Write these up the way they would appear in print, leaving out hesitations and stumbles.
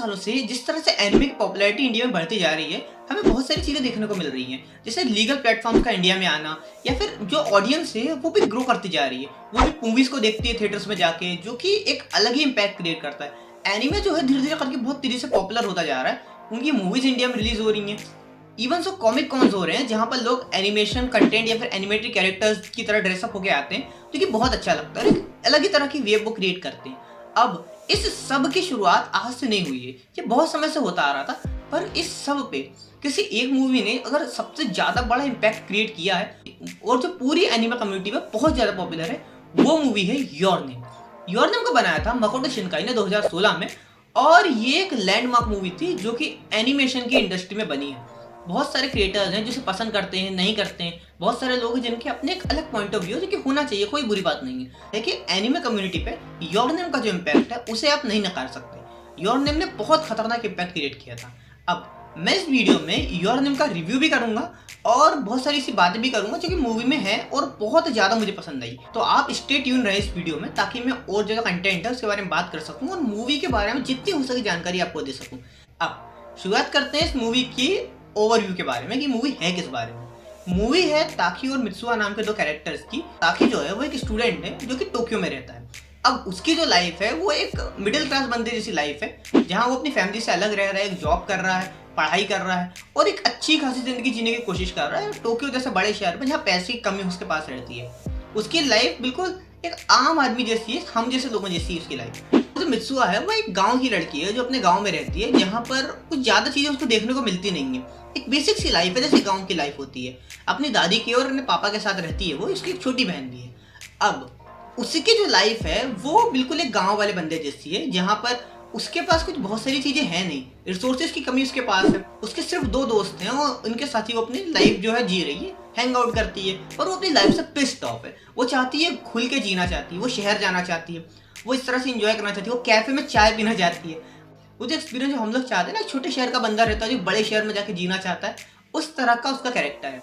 सालों से जिस तरह से एनिमे की पॉपुलैरिटी इंडिया में बढ़ती जा रही है, हमें बहुत सारी चीज़ें देखने को मिल रही हैं। जैसे लीगल प्लेटफॉर्म्स का इंडिया में आना, या फिर जो ऑडियंस है वो भी ग्रो करती जा रही है। वो भी मूवीज़ को देखती है थिएटर्स में जाके, जो कि एक अलग ही इम्पैक्ट क्रिएट करता है। एनिमे जो है धीरे-धीरे करके बहुत तेज़ी से पॉपुलर होता जा रहा है। उनकी मूवीज़ इंडिया में रिलीज़ हो रही हैं। इवन सो कॉमिक कॉन्स हो रहे हैं, जहाँ पर लोग एनिमेशन कंटेंट या फिर एनिमेटेड कैरेक्टर्स की तरह ड्रेसअप होके आते हैं, जो कि बहुत अच्छा लगता है। एक अलग ही तरह की वेब वो क्रिएट करते हैं। अब इस सब की शुरुआत आज से नहीं हुई है, ये बहुत समय से होता आ रहा था। पर इस सब पे किसी एक मूवी ने अगर सबसे ज़्यादा बड़ा इम्पैक्ट क्रिएट किया है और जो पूरी एनिमे कम्युनिटी में बहुत ज़्यादा पॉपुलर है, वो मूवी है योर नेम। योर नेम को बनाया था मकोटो शिनकाई ने 2016 में, और ये एक लैंडमार्क मूवी थी जो कि एनिमेशन की इंडस्ट्री में बनी है। बहुत सारे क्रिएटर्स हैं जिसे पसंद करते हैं, नहीं करते हैं। बहुत सारे लोग हैं जिनके अपने एक अलग पॉइंट ऑफ व्यू है, जो कि होना चाहिए, कोई बुरी बात नहीं है। देखिए, एनिमे कम्युनिटी पे योर नेम का जो इम्पैक्ट है उसे आप नहीं नकार सकते। योर नेम ने बहुत खतरनाक इम्पैक्ट क्रिएट किया था। अब मैं इस वीडियो में योर नेम का रिव्यू भी करूंगा और बहुत सारी ऐसी बातें भी करूंगा जो कि मूवी में है और बहुत ज़्यादा मुझे पसंद आई। तो आप स्टे ट्यून रहे इस वीडियो में, ताकि मैं और जो कंटेंट है उसके बारे में बात कर सकूँ और मूवी के बारे में जितनी हो सके जानकारी आपको दे सकूँ। अब शुरुआत करते हैं इस मूवी की ओवरव्यू के बारे में कि मूवी है किस बारे में। मूवी है ताकी और मित्सुआ नाम के दो कैरेक्टर्स की। ताकी जो है वो एक स्टूडेंट है जो कि टोक्यो में रहता है। अब उसकी जो लाइफ है वो एक मिडिल क्लास बंदे जैसी लाइफ है, जहाँ वो अपनी फैमिली से अलग रह रहा है, एक जॉब कर रहा है, पढ़ाई कर रहा है और एक अच्छी खासी जिंदगी जीने की कोशिश कर रहा है टोक्यो जैसे बड़े शहर में, जहाँ पैसे की कमी उसके पास रहती है। उसकी लाइफ बिल्कुल एक आम आदमी जैसी है, हम जैसे लोगों जैसी है उसकी लाइफ। जो मित्सुआ है वो एक गांव की लड़की है जो अपने गांव में रहती है, जहाँ पर कुछ ज़्यादा चीज़ें उसको देखने को मिलती नहीं है। एक बेसिक सी लाइफ है जैसे गांव की लाइफ होती है। अपनी दादी के और अपने पापा के साथ रहती है वो, इसकी एक छोटी बहन भी है। अब उसकी जो लाइफ है वो बिल्कुल एक गांव वाले बंदे जैसी है, जहाँ पर उसके पास कुछ बहुत सारी चीज़ें हैं नहीं, रिसोर्सेज की कमी उसके पास है। उसके सिर्फ दो दोस्त हैं और उनके साथ ही वो अपनी लाइफ जो है जी रही है, हैंग आउट करती है। पर वो अपनी लाइफ से पिस्ड ऑफ है। वो चाहती है खुल के जीना चाहती है, वो शहर जाना चाहती है, वो इस तरह से इंजॉय करना चाहती है, वो कैफे में चाय पीना चाहती है। वो जो एक्सपीरियंस जो हम लोग चाहते हैं ना, छोटे शहर का बंदा रहता है जो बड़े शहर में जाके जीना चाहता है, उस तरह का उसका कैरेक्टर है।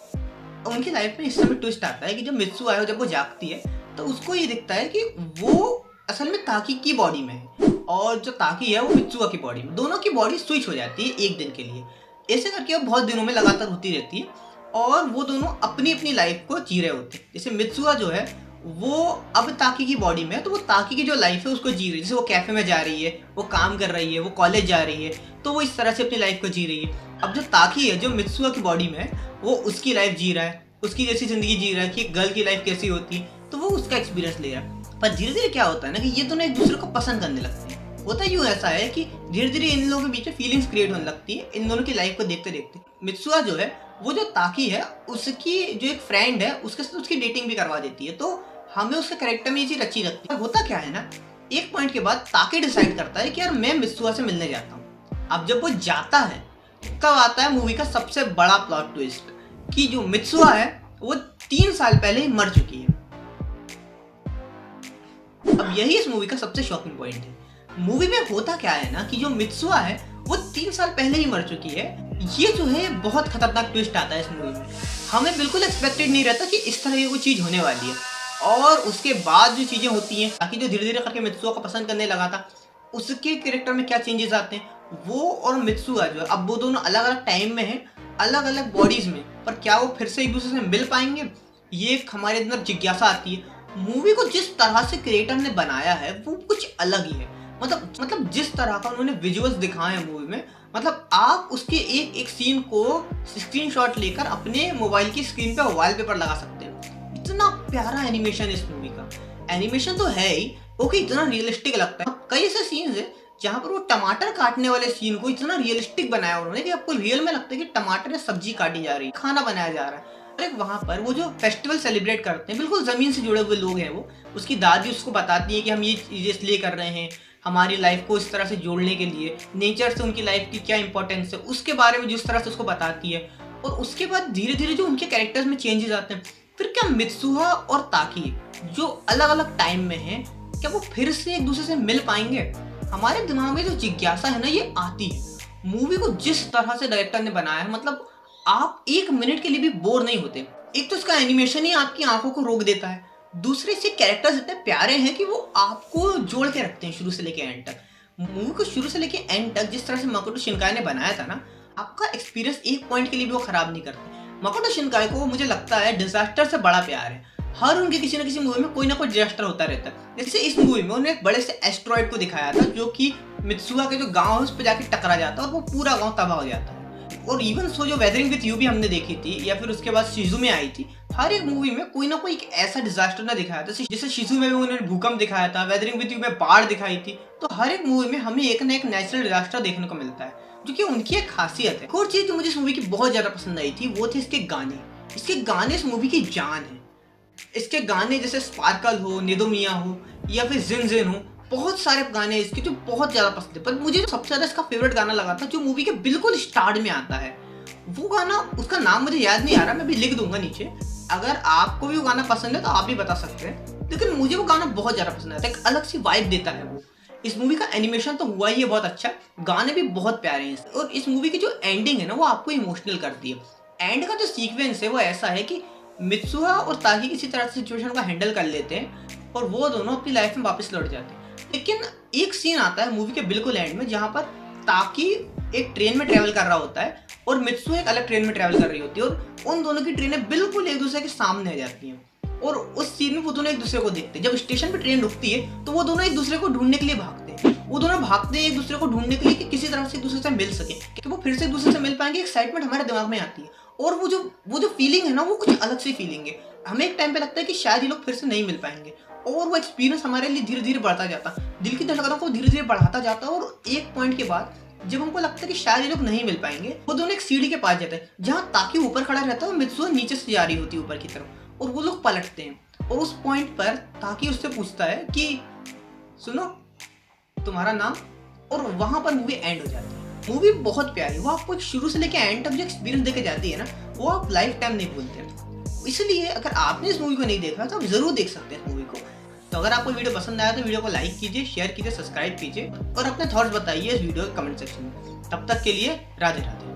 उनकी लाइफ में इस समय ट्विस्ट आता है कि जब मित्सुआ है, जब वो जागती है तो उसको ये दिखता है कि वो असल में ताकी की बॉडी में है और जो ताकी है वो मित्सुआ की बॉडी में। दोनों की बॉडी स्विच हो जाती है एक दिन के लिए। ऐसे करके वो बहुत दिनों में लगातार होती रहती है और वो दोनों अपनी अपनी लाइफ को जी रहे होते हैं। जैसे मित्सुआ जो है वो अब ताकी की बॉडी में है, तो वो ताकी की जो लाइफ है उसको जी रही है। जैसे वो कैफे में जा रही है, वो काम कर रही है, वो कॉलेज जा रही है, तो वो इस तरह से अपनी लाइफ को जी रही है। अब जो ताकी है जो मित्सुआ की बॉडी में है, वो उसकी लाइफ जी रहा है, उसकी जैसी जिंदगी जी रहा है कि गर्ल की लाइफ कैसी होती है, तो वो उसका एक्सपीरियंस ले रहा है। पर धीरे धीरे क्या होता है ना कि ये दोनों एक दूसरे को पसंद करने लगते हैं। होता यूँ ऐसा है कि धीरे धीरे इन लोगों के बीच में फीलिंग्स क्रिएट होने लगती है इन दोनों की लाइफ को देखते देखते। मित्सुआ जो है वो जो ताकी है उसकी जो एक फ्रेंड है उसके साथ उसकी डेटिंग भी करवा देती है, तो हमें उसके कैरेक्टर में ये चीज अच्छी लगती है। होता क्या है ना, एक पॉइंट के बाद ताकी डिसाइड करता है कि यार मैं मित्सुआ से मिलने जाता हूँ। अब जब वो जाता है तब आता है मूवी का सबसे बड़ा प्लॉट ट्विस्ट कि जो मित्सुआ है वो 3 साल पहले ही मर चुकी है। अब यही इस मूवी का सबसे शॉकिंग पॉइंट है। मूवी में होता क्या है ना कि जो मित्सुआ है वो 3 साल पहले ही मर चुकी है। ये जो है बहुत खतरनाक ट्विस्ट आता है इस मूवी में। हमें बिल्कुल एक्सपेक्टेड नहीं रहता कि इस तरह की कोई चीज़ होने वाली है। और उसके बाद जो चीज़ें होती हैं, ताकि जो धीरे धीरे करके मित्सुआ को पसंद करने लगा था, उसके कैरेक्टर में क्या चेंजेस आते हैं। वो और मित्सुआ जो है अब वो दोनों अलग अलग टाइम में हैं, अलग अलग बॉडीज में, पर क्या वो फिर से एक दूसरे से मिल पाएंगे, ये एक हमारे अंदर जिज्ञासा आती है। मूवी को जिस तरह से क्रिएटर ने बनाया है वो कुछ अलग ही है। मतलब जिस तरह का उन्होंने विजुअल्स दिखाए हैं मूवी में, मतलब आप उसके एक एक सीन को स्क्रीनशॉट लेकर अपने मोबाइल की स्क्रीन पे वॉलपेपर लगा सकते हैं। इतना प्यारा एनिमेशन इस मूवी का। एनिमेशन तो है ही, ओके, इतना रियलिस्टिक लगता है। कई ऐसे सीन्स है जहाँ पर वो टमाटर काटने वाले सीन को इतना रियलिस्टिक बनाया उन्होंने कि आपको रियल में लगता है कि टमाटर या सब्जी काटी जा रही है, खाना बनाया जा रहा है। और वहाँ पर वो जो फेस्टिवल सेलिब्रेट करते हैं, बिल्कुल ज़मीन से जुड़े हुए लोग हैं वो। उसकी दादी उसको बताती है कि हम ये चीज़ें इसलिए कर रहे हैं, हमारी लाइफ को इस तरह से जोड़ने के लिए, नेचर से उनकी लाइफ की क्या इंपॉर्टेंस है उसके बारे में जिस तरह से उसको बताती है। और उसके बाद धीरे धीरे जो उनके कैरेक्टर्स में चेंजेस आते हैं। फिर क्या मित्सुआ और ताकी जो अलग अलग टाइम में हैं, क्या वो फिर से एक दूसरे से मिल पाएंगे। हमारे दिमाग में जो जिज्ञासा है ना ये आती है। मूवी को जिस तरह से डायरेक्टर ने बनाया है, मतलब आप 1 मिनट के लिए भी बोर नहीं होते। एक तो इसका एनिमेशन ही आपकी आंखों को रोक देता है, दूसरे से कैरेक्टर्स इतने प्यारे हैं कि वो आपको जोड़ के रखते हैं शुरू से लेकर एंड तक। मूवी को शुरू से लेके एंड तक जिस तरह से माकोटो शिनकाई ने बनाया था ना, आपका एक्सपीरियंस एक पॉइंट के लिए भी वो खराब नहीं करते। माकोटो शिनकाई को मुझे लगता है डिजास्टर से बड़ा प्यार है। हर उनके किसी न किसी मूवी में कोई ना कोई डिजास्टर होता रहता है। जैसे इस मूवी में उन्होंने एक बड़े से एस्ट्रॉइड को दिखाया था जो कि मित्सुआ के जो गांव है उस पर जाके टकरा जाता है और वो पूरा गांव तबाह हो जाता है। और इवन सो जो वेदरिंग विद यू भी हमने देखी थी, या फिर उसके बाद शिजुमे आई थी, हर एक मूवी में कोई ना कोई एक ऐसा डिजास्टर ना दिखाया था। जैसे शिजुमे में उन्होंने भूकंप दिखाया था, वेदरिंग विद यू में बाढ़ दिखाई थी। तो हर एक मूवी में हमें एक ना एक नेचुरल डिजास्टर देखने को मिलता है, जो कि उनकी एक खासियत है। एक और चीज जो मुझे इस मूवी की बहुत ज्यादा पसंद आई थी वो थे इसके गाने। इसके गाने इस मूवी की जान है। इसके गाने जैसे स्पार्कल हो, निदोमिया हो, या फिर जिन जिन हो, बहुत सारे गाने इसके जो बहुत ज्यादा पसंद है। पर मुझे सबसे ज्यादा इसका फेवरेट गाना लगा था जो मूवी के बिल्कुल स्टार्ट में आता है। वो गाना, उसका नाम मुझे याद नहीं आ रहा, मैं भी लिख दूंगा नीचे। अगर आपको भी वो गाना पसंद है तो आप भी बता सकते हैं, लेकिन मुझे वो गाना बहुत ज्यादा पसंद आता है। एक अलग सी वाइब देता है वो। इस मूवी का एनिमेशन तो हुआ ही है बहुत अच्छा, गाने भी बहुत प्यारे हैं। और इस मूवी की जो एंडिंग है ना वो आपको इमोशनल करती है। एंड का जो सीक्वेंस है वो ऐसा है कि मित्सुआ और ताकी किसी तरह से सिचुएशन को हैंडल कर लेते हैं और वो दोनों अपनी लाइफ में वापस लौट जाते हैं। लेकिन एक सीन आता है मूवी के बिल्कुल एंड में जहाँ पर ताकी एक ट्रेन में ट्रेवल कर रहा होता है और मित्सुआ एक अलग ट्रेन में ट्रेवल कर रही होती है, और उन दोनों की ट्रेनें बिल्कुल एक दूसरे के सामने आ जाती हैं। और उस सीन में वो दोनों एक दूसरे को देखते हैं। जब स्टेशन पे ट्रेन रुकती है तो वो दोनों एक दूसरे को ढूंढने के लिए भागते हैं। वो दोनों भागते हैं एक दूसरे को ढूंढने के लिए कि किसी तरह से एक दूसरे से मिल सके, कि वो फिर से एक दूसरे से मिल पाएंगे। एक्साइटमेंट हमारे दिमाग में आती है और वो जो फीलिंग है ना वो कुछ अलग सी फीलिंग है। हमें एक टाइम पे लगता है कि शायद ये लोग फिर से नहीं मिल पाएंगे, और वो एक्सपीरियंस हमारे लिए धीरे धीरे बढ़ता जाता, दिल की धड़कनों को धीरे धीरे बढ़ाता जाता। और एक पॉइंट के बाद जब हमको लगता है कि शायद ये लोग नहीं मिल पाएंगे, वो दोनों एक सीढ़ी के पास जाते हैं जहाँ ताकि ऊपर खड़ा रहता है और मित्सुआ नीचे से जा रही होती है ऊपर की तरफ, और वो लोग पलटते हैं। और उस पॉइंट पर ताकि उससे पूछता है कि सुनो तुम्हारा नाम, और वहां पर मूवी एंड हो जाती है। मूवी बहुत प्यारी, वो आपको शुरू से लेकर एंड तक जो एक्सपीरियंस देके जाती है ना वो आप लाइफ टाइम नहीं भूलते। इसलिए अगर आपने इस मूवी को नहीं देखा तो आप जरूर देख सकते हैं इस मूवी को। तो अगर आपको वीडियो पसंद आया तो वीडियो को लाइक कीजिए, शेयर कीजिए, सब्सक्राइब कीजिए और अपने थॉट्स बताइए इस वीडियो के कमेंट सेक्शन में। तब तक के लिए राधे राधे।